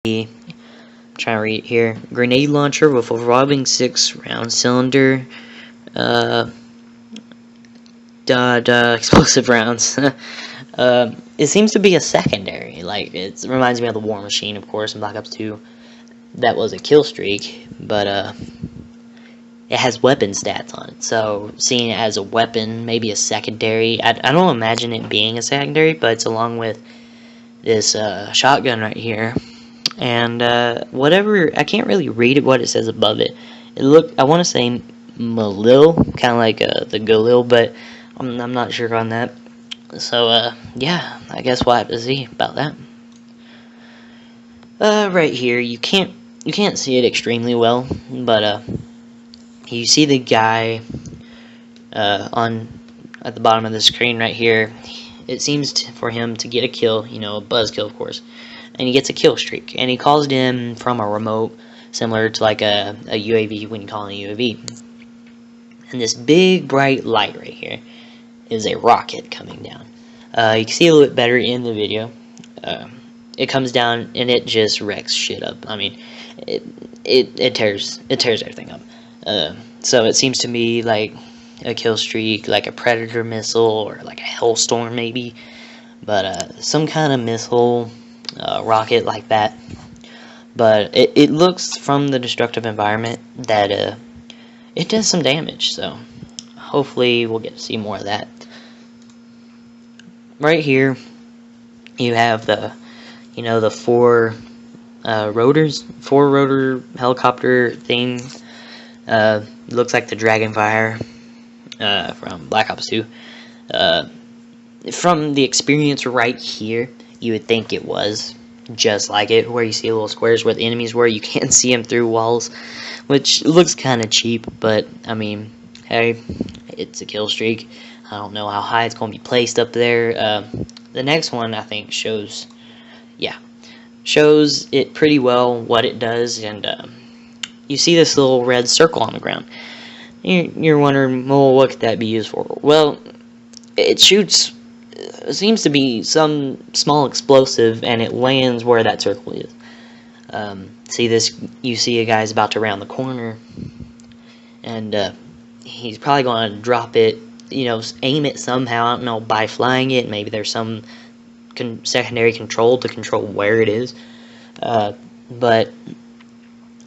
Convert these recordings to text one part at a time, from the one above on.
I'm trying to read it here. Grenade launcher with a revolving 6-round cylinder. Explosive rounds. It seems to be a secondary. Like, it reminds me of the War Machine, of course, in Black Ops 2. That was a kill streak, but it has weapon stats on it. So, seeing it as a weapon, maybe a secondary. I don't imagine it being a secondary, but it's along with this shotgun right here. And whatever, I can't really read it, what it says above it. I want to say Malil, kind of like the Galil, but I'm not sure on that. So, yeah, I guess we'll have to see about that. Right here, you can't see it extremely well, but you see the guy at the bottom of the screen right here. It seems for him to get a kill, a buzz kill, of course, and he gets a kill streak, and he calls it in from a remote, similar to like a UAV when you call in a UAV. And this big bright light right here is a rocket coming down. You can see a little bit better in the video. It comes down and it just wrecks shit up. I mean, it tears everything up. So it seems to me like a kill streak, like a Predator missile or like a Hellstorm maybe, but some kind of missile, rocket like that. But it looks from the destructive environment that it does some damage. So hopefully we'll get to see more of that. Right here, you have the four rotor helicopter thing. Looks like the Dragonfire from Black Ops 2. From the experience right here, you would think it was just like it, where you see little squares where the enemies were. You can't see them through walls, which looks kind of cheap, but I mean, hey, it's a kill streak. I don't know how high it's going to be placed up there. The next one, I think, shows it pretty well what it does, and you see this little red circle on the ground. You're wondering, well, what could that be used for? Well, it shoots, it seems to be some small explosive, and it lands where that circle is. See this, you see a guy's about to round the corner, and he's probably going to drop it, aim it somehow, I don't know, by flying it. Maybe there's some secondary control to control where it is. But,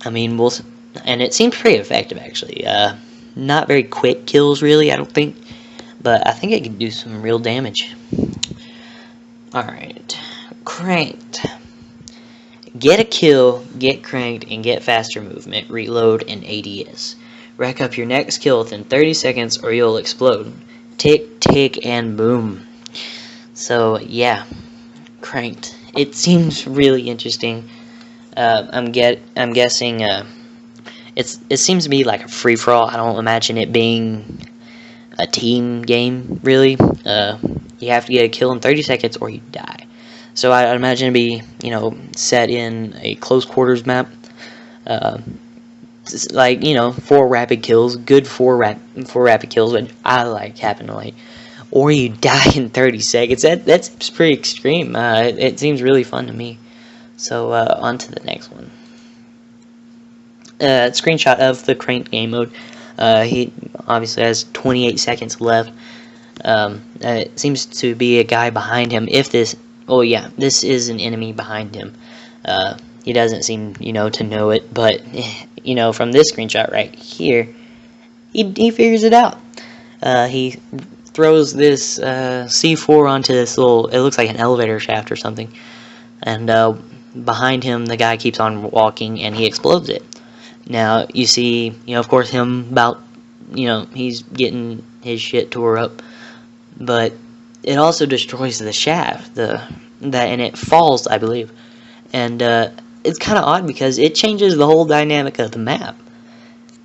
I mean, and it seems pretty effective, actually. Not very quick kills, really, I don't think. But I think it can do some real damage. Alright. Cranked. Get a kill, get cranked, and get faster movement, reload, and ADS. Rack up your next kill within 30 seconds or you'll explode. Tick, tick, and boom. So, yeah. Cranked. It seems really interesting. I'm guessing it seems to be like a free-for-all. I don't imagine it being a team game, really. You have to get a kill in 30 seconds or you die. So I'd imagine it'd be, set in a close quarters map. Like, 4 rapid kills, good 4 rapid kills, which I happen to like. Or you die in 30 seconds. That seems pretty extreme. It seems really fun to me. So, on to the next one. Screenshot of the cranked game mode. He obviously has 28 seconds left. It seems to be a guy behind him. This is an enemy behind him. He doesn't seem, to know it, but, from this screenshot right here, he figures it out. He throws this C4 onto this little, it looks like an elevator shaft or something, and behind him, the guy keeps on walking, and he explodes it. Now, you see, of course, him about, he's getting his shit tore up, but it also destroys the shaft, and it falls, I believe, and it's kind of odd because it changes the whole dynamic of the map.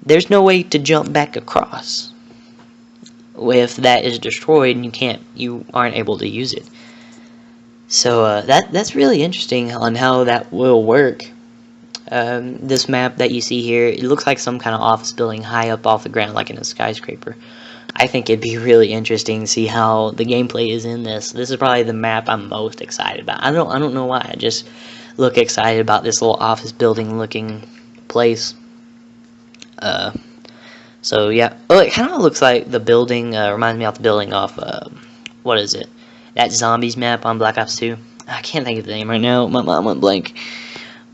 There's no way to jump back across if that is destroyed and you aren't able to use it. So that's really interesting on how that will work. This map that you see here, it looks like some kind of office building high up off the ground, like in a skyscraper. I think it'd be really interesting to see how the gameplay is in this. This is probably the map I'm most excited about. I don't know why. look excited about this little office building looking place. So yeah, well, it kind of looks like the building, reminds me of the building off, what is it? That zombies map on Black Ops 2. I can't think of the name right now. My mom went blank.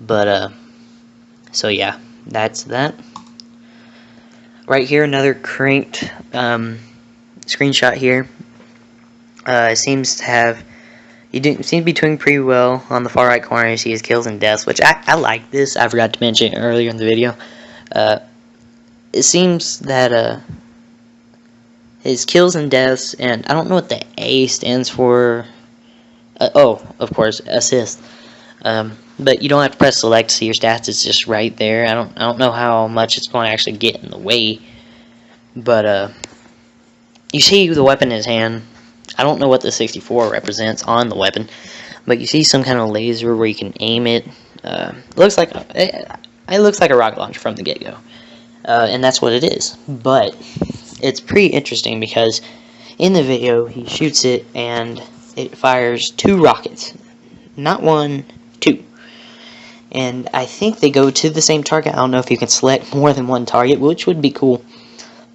But, so yeah, that's that. Right here, another cranked screenshot here. It seems to have, seems to be doing pretty well. On the far right corner, you see his kills and deaths, which I like this. I forgot to mention it earlier in the video. It seems that his kills and deaths, and I don't know what the A stands for. Oh, of course, assist. But you don't have to press select to see your stats. It's just right there. I don't know how much it's going to actually get in the way. But you see the weapon in his hand. I don't know what the 64 represents on the weapon, but you see some kind of laser where you can aim it. It looks like a rocket launcher from the get-go. And that's what it is. But it's pretty interesting because in the video he shoots it and it fires 2 rockets. Not 1, 2. And I think they go to the same target. I don't know if you can select more than 1 target, which would be cool.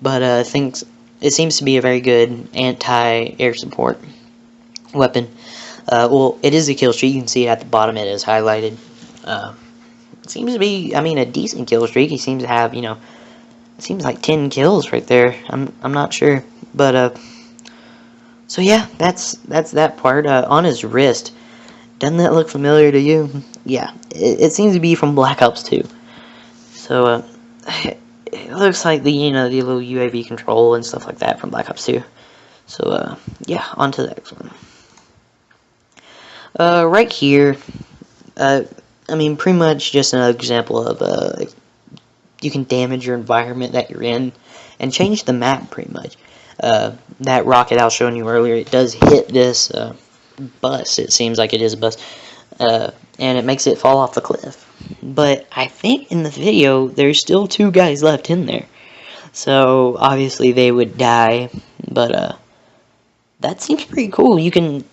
But I think it seems to be a very good anti-air support weapon. Well, it is a kill streak. You can see it at the bottom. It is highlighted. It seems to be, I mean, a decent kill streak. He seems to have, you know, it seems like 10 kills right there. I'm not sure, but so yeah, that's that part. On his wrist, doesn't that look familiar to you? Yeah, it seems to be from Black Ops 2. So it looks like the the little UAV control and stuff like that from Black Ops 2. So yeah, on to the next one. Right here, I mean, pretty much just another example of you can damage your environment that you're in and change the map pretty much. That rocket I was showing you earlier, it does hit this bus. It seems like it is a bus, and it makes it fall off the cliff. But I think in the video there's still 2 guys left in there, so obviously they would die. But that seems pretty cool. You can,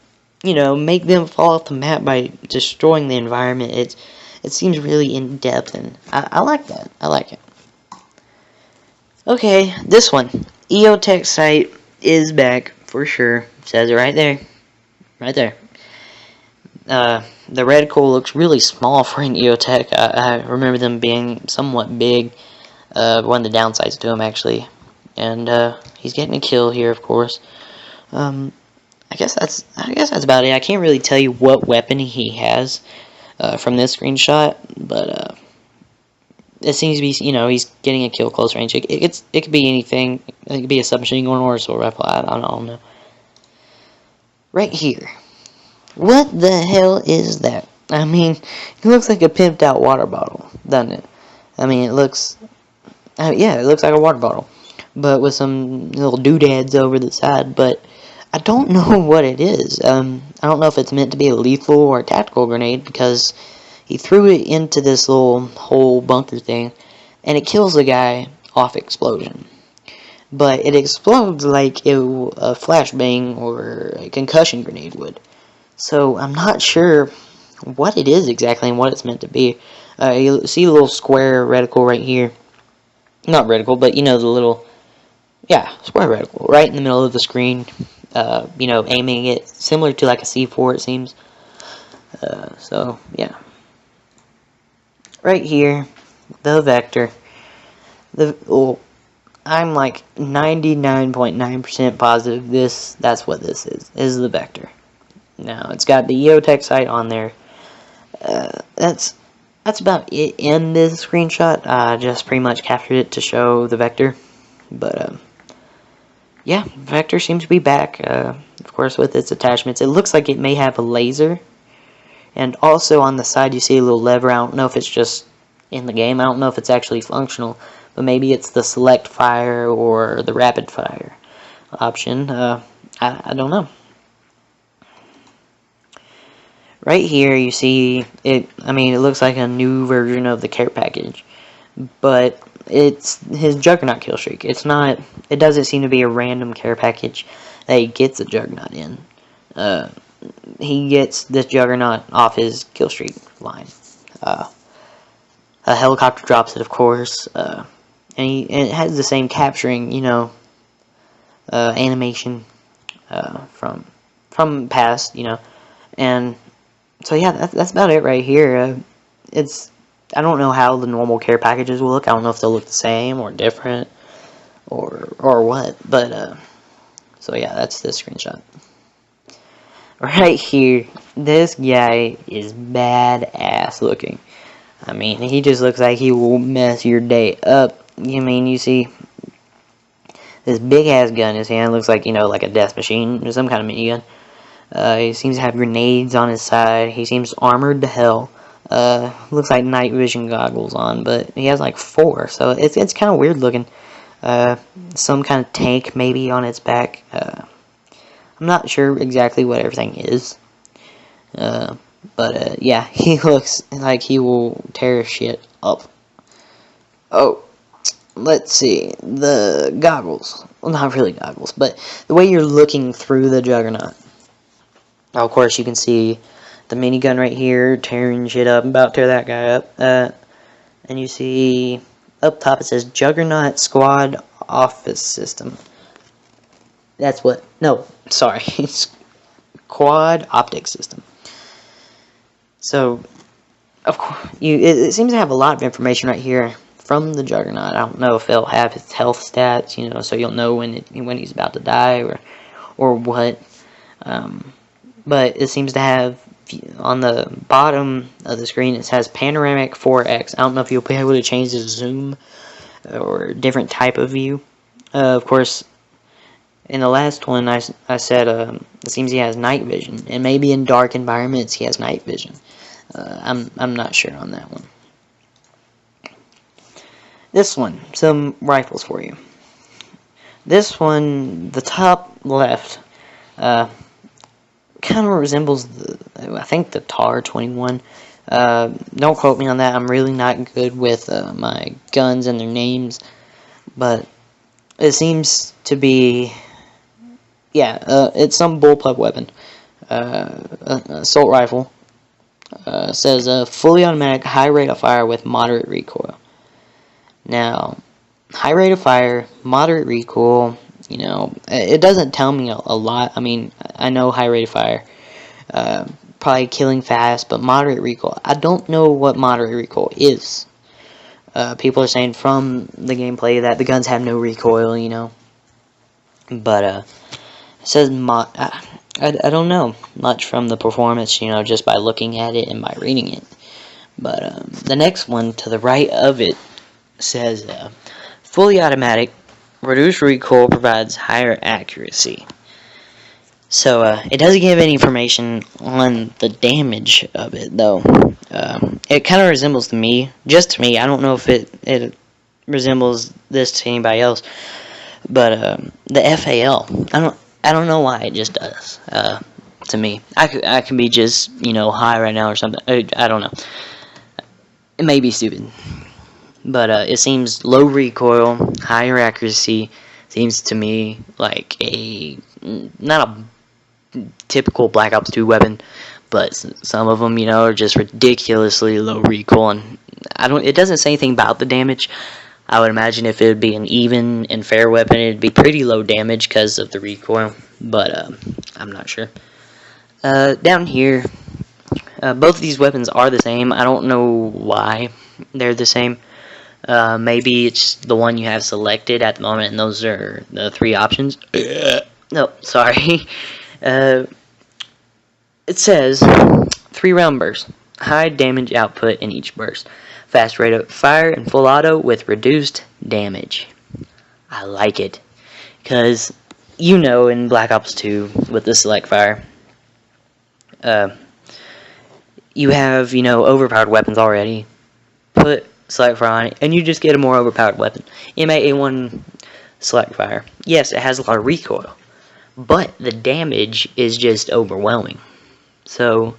make them fall off the map by destroying the environment. It seems really in depth, and I like that. I like it. Okay, this one, EOTech site is back for sure. Says it right there. Right there. The reticle looks really small for an EOTech. I remember them being somewhat big. One of the downsides to them, actually. And he's getting a kill here, of course. I guess that's about it. I can't really tell you what weapon he has from this screenshot, but it seems to be, he's getting a kill close range. It could be anything. It could be a submachine gun or a assault rifle. I don't know. Right here. What the hell is that? I mean, it looks like a pimped out water bottle, doesn't it? I mean, it looks, yeah, it looks like a water bottle, but with some little doodads over the side. But I don't know what it is. I don't know if it's meant to be a lethal or a tactical grenade, because he threw it into this little hole bunker thing, and it kills the guy off explosion. But it explodes like a flashbang or a concussion grenade would. So I'm not sure what it is exactly and what it's meant to be. You see a little square reticle right here. Not reticle, but the little, square reticle right in the middle of the screen. Aiming it similar to like a C4, it seems. So yeah. Right here, the vector. I'm like 99.9% positive that's what this is the vector. Now, it's got the EOTech site on there. That's about it in this screenshot. I just pretty much captured it to show the vector. But, yeah, vector seems to be back, of course, with its attachments. It looks like it may have a laser. And also on the side, you see a little lever. I don't know if it's just in the game. I don't know if it's actually functional. But maybe it's the select fire or the rapid fire option. I don't know. Right here you see it. I mean, it looks like a new version of the care package, but it's his Juggernaut kill streak. It's not. It doesn't seem to be a random care package that he gets a Juggernaut in. he gets this Juggernaut off his kill streak line. A helicopter drops it, of course, and it has the same capturing, animation from past, and so yeah, that's about it right here. I don't know how the normal care packages will look. I don't know if they'll look the same or different or what, but so yeah, that's this screenshot. Right here, this guy is badass looking. I mean, he just looks like he will mess your day up. You see this big ass gun in his hand. Looks like, like a death machine or some kind of minigun. He seems to have grenades on his side. He seems armored to hell. Looks like night vision goggles on, but he has like 4, so it's kind of weird looking. Some kind of tank maybe on its back. I'm not sure exactly what everything is. But yeah, he looks like he will tear shit up. Oh, let's see. The goggles. Well, not really goggles, but the way you're looking through the Juggernaut. Now, of course, you can see the minigun right here tearing shit up. I'm about to tear that guy up. And you see up top it says Juggernaut Squad Office System. That's what. No, sorry. It's Quad Optic System. So, of course, it seems to have a lot of information right here from the Juggernaut. I don't know if it'll have his health stats, so you'll know when he's about to die or what. But it seems to have, on the bottom of the screen, it says Panoramic 4X. I don't know if you'll be able to change the zoom or different type of view. Of course, in the last one, I said it seems he has night vision, and maybe in dark environments he has night vision. I'm not sure on that one. This one, some rifles for you. This one, the top left, kind of resembles I think the TAR 21. Don't quote me on that. I'm really not good with my guns and their names, but it seems to be, yeah, it's some bullpup weapon. Assault rifle. Says a fully automatic high rate of fire with moderate recoil. Now, high rate of fire, moderate recoil, it doesn't tell me a lot. I mean, I know high rate of fire, probably killing fast, but moderate recoil, I don't know what moderate recoil is. People are saying from the gameplay that the guns have no recoil, but it says I don't know much from the performance, just by looking at it and by reading it. But the next one to the right of it says fully automatic, reduced recoil provides higher accuracy. So it doesn't give any information on the damage of it, though. It kind of resembles to me, I don't know if it resembles this to anybody else, but the FAL, I don't know why it just does, to me. I could be just, high right now or something. I don't know. It may be stupid. But it seems low recoil, higher accuracy. Seems to me like not a typical Black Ops 2 weapon, but some of them, are just ridiculously low recoil. And it doesn't say anything about the damage. I would imagine if it would be an even and fair weapon, it'd be pretty low damage because of the recoil, but I'm not sure. Down here, both of these weapons are the same. I don't know why they're the same. Maybe it's the one you have selected at the moment, and those are the 3 options. No, sorry. It says 3 round bursts, high damage output in each burst. Fast rate of fire and full auto with reduced damage. I like it. Because, in Black Ops 2 with the select fire, you have, overpowered weapons already. Put select fire on it, and you just get a more overpowered weapon. MA-A1 select fire. Yes, it has a lot of recoil, but the damage is just overwhelming. So,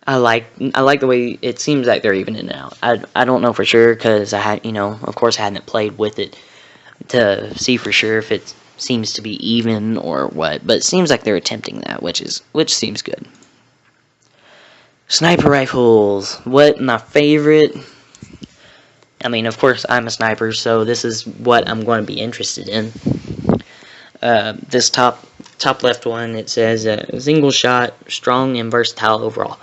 I like the way it seems like they're evening it out. I don't know for sure because of course I hadn't played with it to see for sure if it's seems to be even or what, but it seems like they're attempting that, which seems good. Sniper rifles. What my favorite? I mean, of course, I'm a sniper, so this is what I'm going to be interested in. This top left one, it says single shot, strong and versatile overall.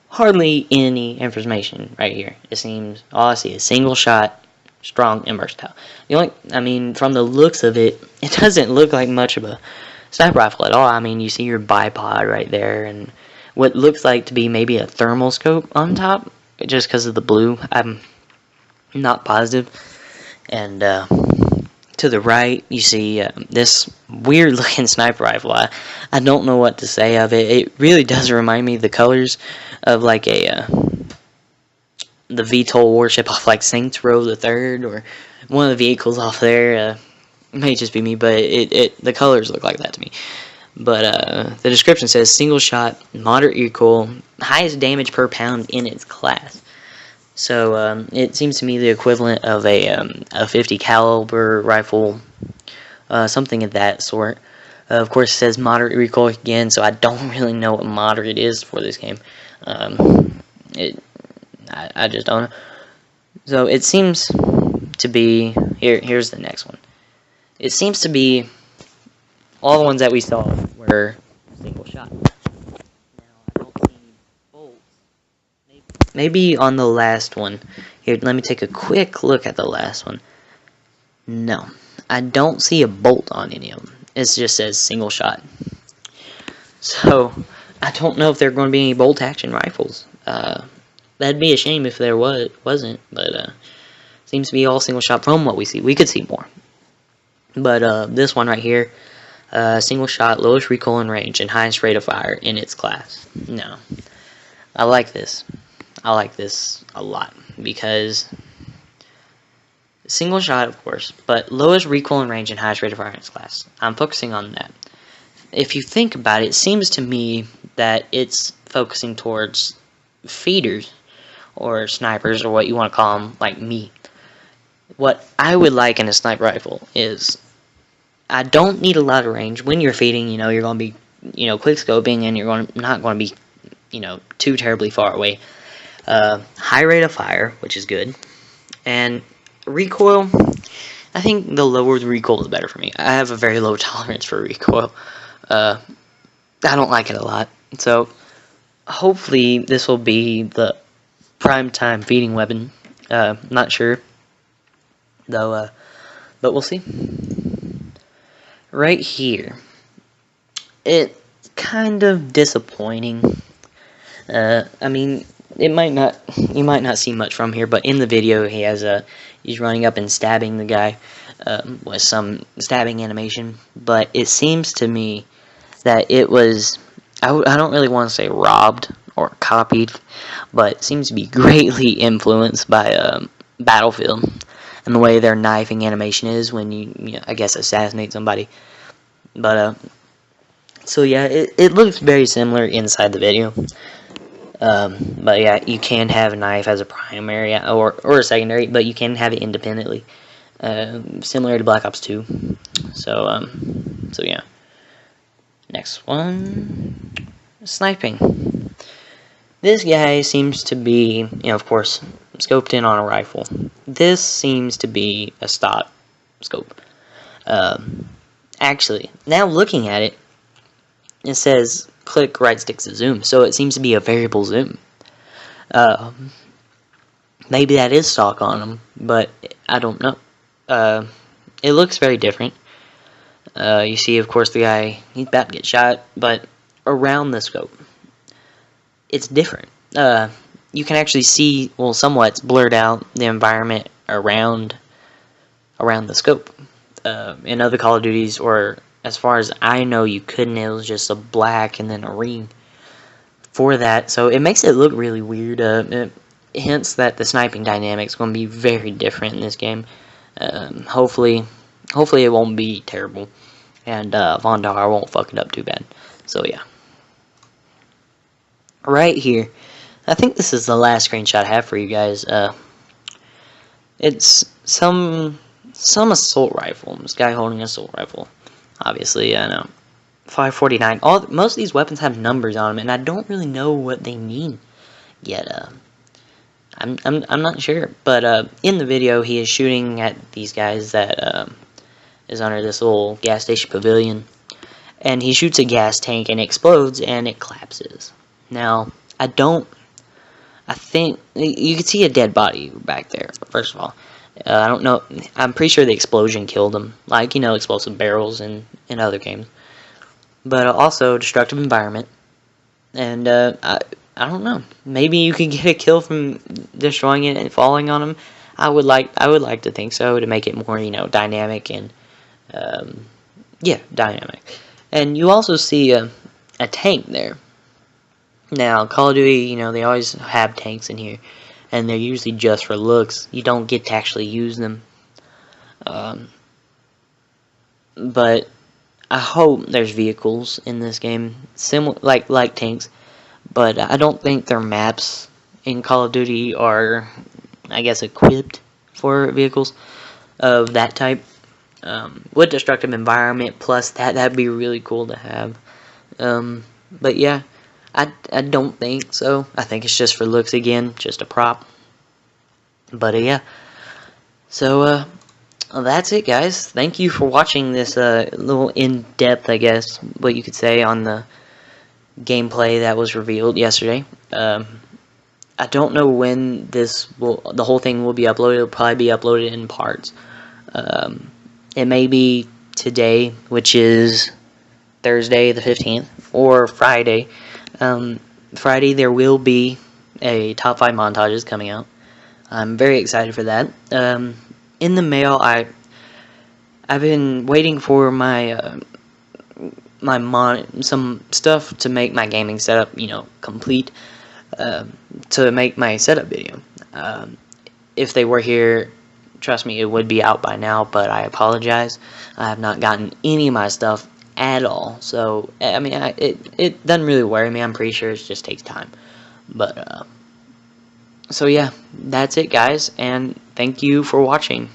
Hardly any information right here. It seems all I see is single shot, strong and versatile. I mean, from the looks of it, it doesn't look like much of a sniper rifle at all. I mean, you see your bipod right there, and what looks like to be maybe a thermal scope on top, just because of the blue. I'm not positive. And to the right, you see this weird looking sniper rifle. I don't know what to say of it. It really does remind me of the colors of like the VTOL warship off like Saints Row the Third, or one of the vehicles off there. It may just be me, but the colors look like that to me. But the description says single shot, moderate recoil, highest damage per pound in its class. So it seems to me the equivalent of a 50 caliber rifle, something of that sort. Of course, it says moderate recoil again, so I don't really know what moderate is for this game. I just don't know. So it seems to be here's the next one. It seems to be all the ones that we saw were single shot. Now I don't see any bolts. Maybe on the last one. Here, let me take a quick look at the last one. No, I don't see a bolt on any of them. It just says single shot. So I don't know if there are going to be any bolt action rifles. That'd be a shame if there wasn't, but seems to be all single shot from what we see. We could see more. But this one right here, single shot, lowest recoil and range, and highest rate of fire in its class. No. I like this. I like this a lot, because single shot, of course, but lowest recoil and range and highest rate of fire in its class. I'm focusing on that. If you think about it, it seems to me that it's focusing towards feeders, or snipers, or what you want to call them, like me. What I would like in a sniper rifle is, I don't need a lot of range. When you're feeding, you're going to be, quick scoping, and you're not going to be, too terribly far away. High rate of fire, which is good. And recoil, I think the lower the recoil, the better for me. I have a very low tolerance for recoil. I don't like it a lot. So, hopefully, this will be the prime time feeding weapon. Not sure, though, but we'll see. Right here, it's kind of disappointing. I mean, you might not see much from here, but in the video, he's running up and stabbing the guy with some stabbing animation. But it seems to me that it was, I don't really want to say robbed or copied, but it seems to be greatly influenced by Battlefield and the way their knifing animation is when you I guess, assassinate somebody. But so yeah, it looks very similar inside the video. But yeah, you can have a knife as a primary or a secondary, but you can have it independently, similar to Black Ops 2. So yeah. Next one, sniping. This guy seems to be, of course, scoped in on a rifle. This seems to be a stock scope. Actually, now looking at it, it says click right stick to zoom, so it seems to be a variable zoom. Maybe that is stock on them, but I don't know. It looks very different. You see, of course, the guy, he's about to get shot, but around the scope, it's different. You can actually see, well, somewhat it's blurred out, the environment around the scope. In other Call of Duties, or as far as I know, you couldn't. It was just a black and then a ring for that, so it makes it look really weird. It hints that the sniping dynamics going to be very different in this game. Hopefully it won't be terrible, and Von Dar won't fuck it up too bad. So yeah, right here, I think this is the last screenshot I have for you guys. It's some assault rifle. This guy holding an assault rifle. Obviously, I know. 549. Most of these weapons have numbers on them, and I don't really know what they mean yet. I'm not sure. But in the video, he is shooting at these guys that is under this little gas station pavilion, and he shoots a gas tank and it explodes and it collapses. Now, I think you can see a dead body back there. First of all, I don't know. I'm pretty sure the explosion killed him, like explosive barrels in other games. But also destructive environment, and I don't know. Maybe you could get a kill from destroying it and falling on him. I would like to think so, to make it more dynamic and yeah, dynamic. And you also see a tank there. Now, Call of Duty, they always have tanks in here, and they're usually just for looks. You don't get to actually use them. But I hope there's vehicles in this game, similar like tanks, but I don't think their maps in Call of Duty are, I guess, equipped for vehicles of that type. With destructive environment plus that'd be really cool to have. But yeah, I don't think so. I think it's just for looks again, just a prop. But yeah, so well, that's it, guys. Thank you for watching this little in-depth, I guess, what you could say, on the gameplay that was revealed yesterday. I don't know when the whole thing will be uploaded. It'll probably be uploaded in parts. It may be today, which is Thursday the 15th, or Friday. Friday there will be a top 5 montages coming out. I'm very excited for that. In the mail, I've been waiting for my some stuff to make my gaming setup, complete, to make my setup video. If they were here, trust me, it would be out by now, but I apologize. I have not gotten any of my stuff at all. So, I mean, it doesn't really worry me. I'm pretty sure it just takes time. But, so yeah, that's it, guys, and thank you for watching.